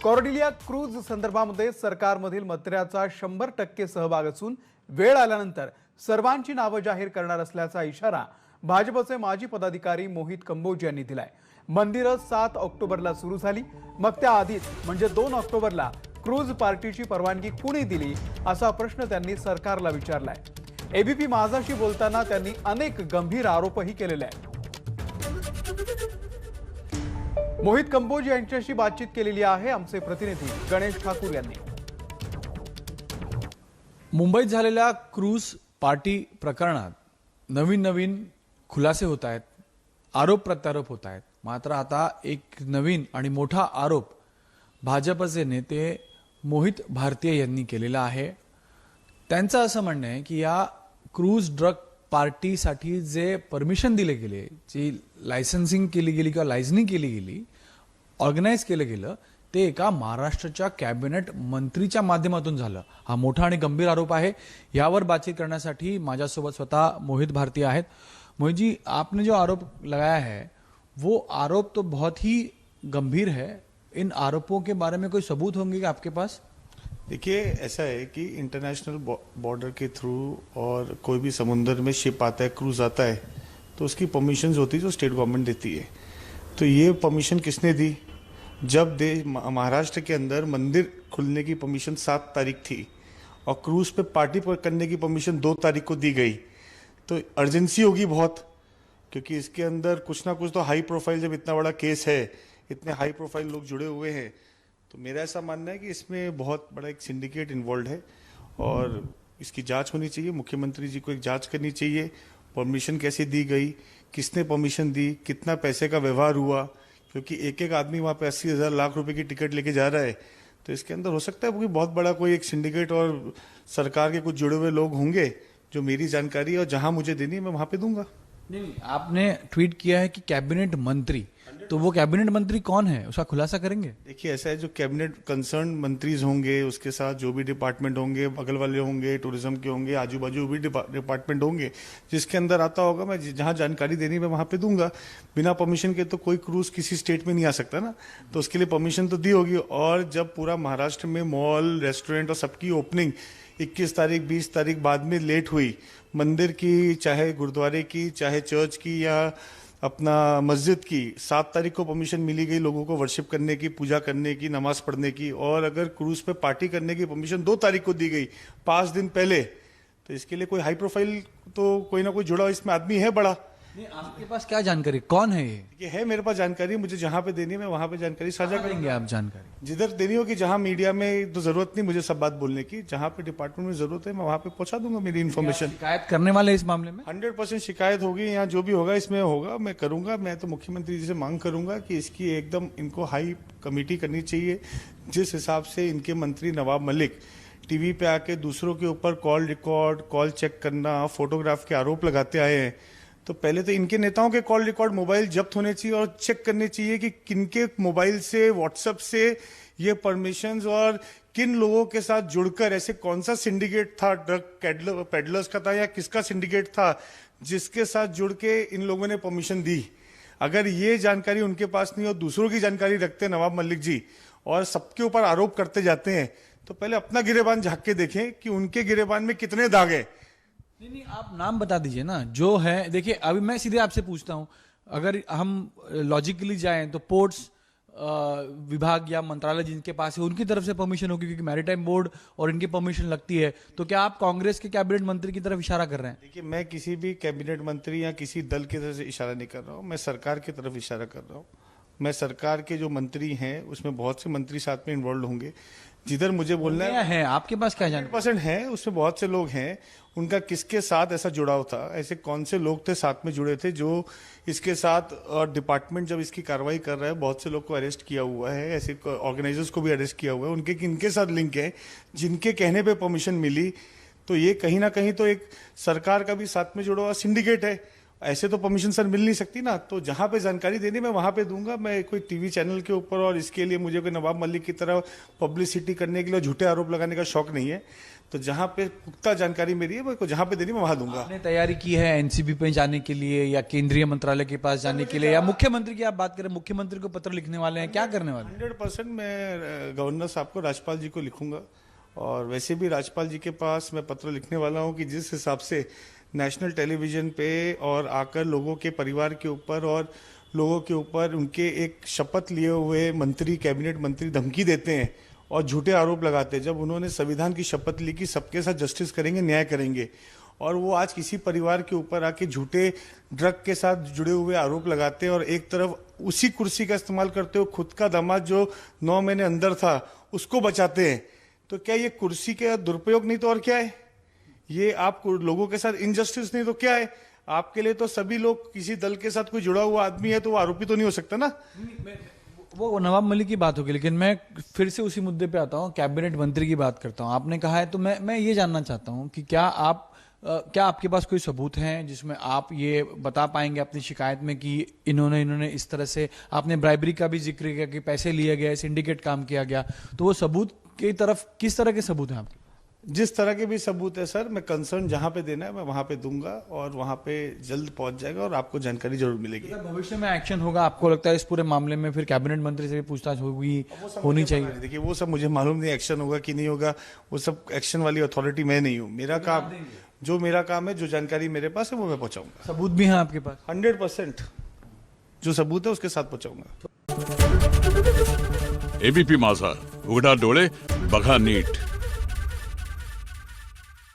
Cordelia cruise संदर्भामध्ये सरकारमधील मंत्र्याचा 100% सहभाग असून वेळ आल्यानंतर सर्वांची नावे जाहीर करणार असल्याचा इशारा भाजपचे माजी पदाधिकारी मोहित कंबोज यांनी दिलाय। मंदिरं 7 ऑक्टोबरला सुरू झाली, मग त्या आधीच म्हणजे 2 ऑक्टोबरला क्रूज पार्टीची परवानगी कुणी दिली असा प्रश्न त्यांनी सरकारला विचारलाय। एबीपी माझाशी बोलताना त्यांनी अनेक गंभीर आरोपही केलेले आहेत। मोहित कंबोज यांच्याशी बातचीत केलेली आहे आमचे प्रतिनिधी गणेश ठाकूर यांनी। मुंबईत झालेल्या क्रूज पार्टी प्रकरणात नवीन खुलासे होत आहेत, आरोप प्रत्यारोप होत आहेत। मात्र आता एक नवीन आणि मोठा आरोप भाजपचे नेते मोहित भारतीय यांनी केलेला आहे। त्यांचं असं म्हणणं आहे की या क्रूज ड्रग पार्टीसाठी जे परमिशन दिले गेले, जी लायसन्सिंग केली गेली किंवा लायसनिंग केली गेली, ऑर्गनाइज केलं गेलं, ते एका महाराष्ट्राच्या कॅबिनेट मंत्रीच्या माध्यमातून झालं। हा मोठा आणि गंभीर आरोप आहे। यावर बातचीत करण्यासाठी माझ्यासोबत स्वतः मोहित भारतीय आहेत। मोहित जी, आपने जो आरोप लगाया है वो आरोप तो बहुत ही गंभीर है। इन आरोपों के बारे में कोई सबूत होंगे क्या आपके पास? देखिए, ऐसा है कि इंटरनेशनल बॉर्डर के थ्रू और कोई भी समुद्र में शिप आता है, क्रूज आता है, तो उसकी परमिशंस होती है जो स्टेट गवर्नमेंट देती है। तो ये परमिशन किसने दी? जब महाराष्ट्र के अंदर मंदिर खुलने की परमिशन 7 तारीख थी और क्रूज पे पार्टी पर करने की परमिशन 2 तारीख को दी गई, तो अर्जेंसी होगी बहुत, क्योंकि इसके अंदर कुछ ना कुछ तो हाई प्रोफाइल, जब इतना बड़ा केस है, इतने हाई प्रोफाइल लोग जुड़े हुए हैं, तो मेरा ऐसा मानना है कि इसमें बहुत बड़ा एक सिंडिकेट इन्वॉल्व है और इसकी जांच होनी चाहिए। मुख्यमंत्री जी को एक जांच करनी चाहिए। परमिशन कैसे दी गई, किसने परमिशन दी, कितना पैसे का व्यवहार हुआ, क्योंकि एक एक आदमी वहाँ पे 80,000 लाख रुपए की टिकट लेके जा रहा है। तो इसके अंदर हो सकता है कोई बहुत बड़ा कोई एक सिंडिकेट और सरकार के कुछ जुड़े हुए लोग होंगे। जो मेरी जानकारी है और जहां मुझे देनी है मैं वहां पे दूंगा। नहीं, आपने ट्वीट किया है कि कैबिनेट मंत्री, तो वो कैबिनेट मंत्री कौन है, उसका खुलासा करेंगे? देखिए, ऐसा है, जो कैबिनेट कंसर्न मंत्रीज होंगे, उसके साथ जो भी डिपार्टमेंट होंगे, बगल वाले होंगे, टूरिज्म के होंगे, आजू बाजू भी डिपार्टमेंट होंगे, जिसके अंदर आता होगा मैं जहां जानकारी देनी मैं वहां पे दूंगा। बिना परमिशन के तो कोई क्रूज किसी स्टेट में नहीं आ सकता ना, तो उसके लिए परमिशन तो दी होगी। और जब पूरा महाराष्ट्र में मॉल, रेस्टोरेंट और सबकी ओपनिंग 21 तारीख 20 तारीख बाद में लेट हुई, मंदिर की, चाहे गुरुद्वारे की, चाहे चर्च की या अपना मस्जिद की, 7 तारीख को परमिशन मिली गई लोगों को वर्शिप करने की, पूजा करने की, नमाज पढ़ने की। और अगर क्रूज पे पार्टी करने की परमिशन 2 तारीख को दी गई, 5 दिन पहले, तो इसके लिए कोई हाई प्रोफाइल तो कोई ना कोई जुड़ा इसमें आदमी है बड़ा। नहीं, आपके पास क्या जानकारी, कौन है ये है मेरे पास जानकारी, मुझे जहां पे देनी है मैं वहां पे जानकारी साझा करेंगे? आप जानकारी जिधर देनी होगी, जहां मीडिया में तो जरूरत नहीं मुझे सब बात बोलने की, जहां पे डिपार्टमेंट में जरूरत है मैं वहां पे पहुंचा दूंगा मेरी इन्फॉर्मेशन। शिकायत करने वाले इस मामले में 100% शिकायत होगी, यहाँ जो भी होगा इसमें होगा, मैं करूंगा। मैं तो मुख्यमंत्री जी से मांग करूंगा कि इसकी एकदम इनको हाई कमेटी करनी चाहिए। जिस हिसाब से इनके मंत्री नवाब मलिक टीवी पे आके दूसरों के ऊपर कॉल रिकॉर्ड, कॉल चेक करना, फोटोग्राफ के आरोप लगाते आए हैं, तो पहले तो इनके नेताओं के कॉल रिकॉर्ड मोबाइल जब्त होने चाहिए और चेक करने चाहिए कि किनके मोबाइल से, व्हाट्सएप से ये परमिशंस और किन लोगों के साथ जुड़कर, ऐसे कौन सा सिंडिकेट था, ड्रग पेडलर्स का था या किसका सिंडिकेट था जिसके साथ जुड़ के इन लोगों ने परमिशन दी। अगर ये जानकारी उनके पास नहीं और दूसरों की जानकारी रखते हैं नवाब मलिक जी और सबके ऊपर आरोप करते जाते हैं, तो पहले अपना गिरेबान झांक के देखें कि उनके गिरेबान में कितने दाग है। नहीं, आप नाम बता दीजिए ना जो है। देखिए, अभी मैं सीधे आपसे पूछता हूं, अगर हम लॉजिकली जाएं तो पोर्ट्स विभाग या मंत्रालय जिनके पास है उनकी तरफ से परमिशन होगी, क्योंकि मैरीटाइम बोर्ड और इनकी परमिशन लगती है। तो क्या आप कांग्रेस के कैबिनेट मंत्री की तरफ इशारा कर रहे हैं? देखिए, मैं किसी भी कैबिनेट मंत्री या किसी दल की तरफ से इशारा नहीं कर रहा हूँ, मैं सरकार की तरफ इशारा कर रहा हूँ। मैं सरकार के जो मंत्री हैं उसमें बहुत से मंत्री साथ में इन्वॉल्व होंगे। जिधर मुझे बोलना है, आपके पास क्या जानकारी? 100% है, उसमें बहुत से लोग हैं। उनका किसके साथ ऐसा जुड़ाव था, ऐसे कौन से लोग थे साथ में जुड़े थे जो इसके साथ, और डिपार्टमेंट जब इसकी कार्रवाई कर रहा है बहुत से लोग को अरेस्ट किया हुआ है, ऐसे ऑर्गेनाइजर्स को भी अरेस्ट किया हुआ है। उनके किनके साथ लिंक है, जिनके कहने पे परमिशन मिली, तो ये कहीं ना कहीं तो एक सरकार का भी साथ में जुड़ा हुआ सिंडिकेट है। ऐसे तो परमिशन सर मिल नहीं सकती ना, तो जहां पे जानकारी देनी मैं वहां पे दूंगा। मैं कोई टीवी चैनल के ऊपर और इसके लिए मुझे कोई नवाब मलिक की तरह पब्लिसिटी करने के लिए झूठे आरोप लगाने का शौक नहीं है। तो जहां पे पुख्ता जानकारी मेरी है, मैं जहां पे देनी मैं वहां दूंगा। आपने तैयारी की है एनसीबी पे जाने के लिए या केंद्रीय मंत्रालय के पास जाने के लिए, या मुख्यमंत्री की आप बात करें, मुख्यमंत्री को पत्र लिखने वाले हैं, क्या करने वाले हैं? 100% मैं गवर्नर साहब को, राज्यपाल जी को लिखूंगा। और वैसे भी राज्यपाल जी के पास मैं पत्र लिखने वाला हूं कि जिस हिसाब से नेशनल टेलीविजन पे और आकर लोगों के परिवार के ऊपर और लोगों के ऊपर उनके एक शपथ लिए हुए मंत्री, कैबिनेट मंत्री धमकी देते हैं और झूठे आरोप लगाते हैं, जब उन्होंने संविधान की शपथ ली कि सबके साथ जस्टिस करेंगे, न्याय करेंगे, और वो आज किसी परिवार के ऊपर आके झूठे ड्रग के साथ जुड़े हुए आरोप लगाते हैं और एक तरफ उसी कुर्सी का इस्तेमाल करते हुए खुद का दामाद जो 9 महीने अंदर था उसको बचाते हैं। तो क्या ये कुर्सी का दुरुपयोग नहीं तो और क्या है? ये आप लोगों के साथ इनजस्टिस नहीं तो क्या है? आपके लिए तो सभी लोग, किसी दल के साथ कोई जुड़ा हुआ आदमी है तो वो आरोपी तो नहीं हो सकता ना। वो नवाब मलिक की बात होगी, लेकिन मैं फिर से उसी मुद्दे पे आता हूँ, कैबिनेट मंत्री की बात करता हूँ। आपने कहा है, तो मैं ये जानना चाहता हूँ कि क्या आपके पास कोई सबूत हैं जिसमें आप ये बता पाएंगे अपनी शिकायत में कि इन्होंने इस तरह से, आपने ब्राइबरी का भी जिक्र किया कि पैसे लिए गए, सिंडिकेट काम किया गया, तो वो सबूत की तरफ किस तरह के सबूत हैं आपके? जिस तरह के भी सबूत है सर, मैं कंसर्न जहां पे देना है मैं वहां पे दूंगा और वहां पे जल्द पहुंच जाएगा और आपको जानकारी जरूर मिलेगी। भविष्य में एक्शन होगा, आपको लगता है इस पूरे मामले में फिर कैबिनेट मंत्री से भी पूछताछ होनी चाहिए? देखिए वो सब मुझे मालूम नहीं, एक्शन होगा कि नहीं होगा, वो सब एक्शन वाली अथॉरिटी मैं नहीं हूँ। मेरा काम, जो मेरा काम है, जो जानकारी मेरे पास है वो मैं पहुंचाऊंगा। सबूत भी हैं आपके पास? 100% जो सबूत है उसके साथ पहुंचाऊंगा। एबीपी माझा, उघडा डोळे बघा नीट।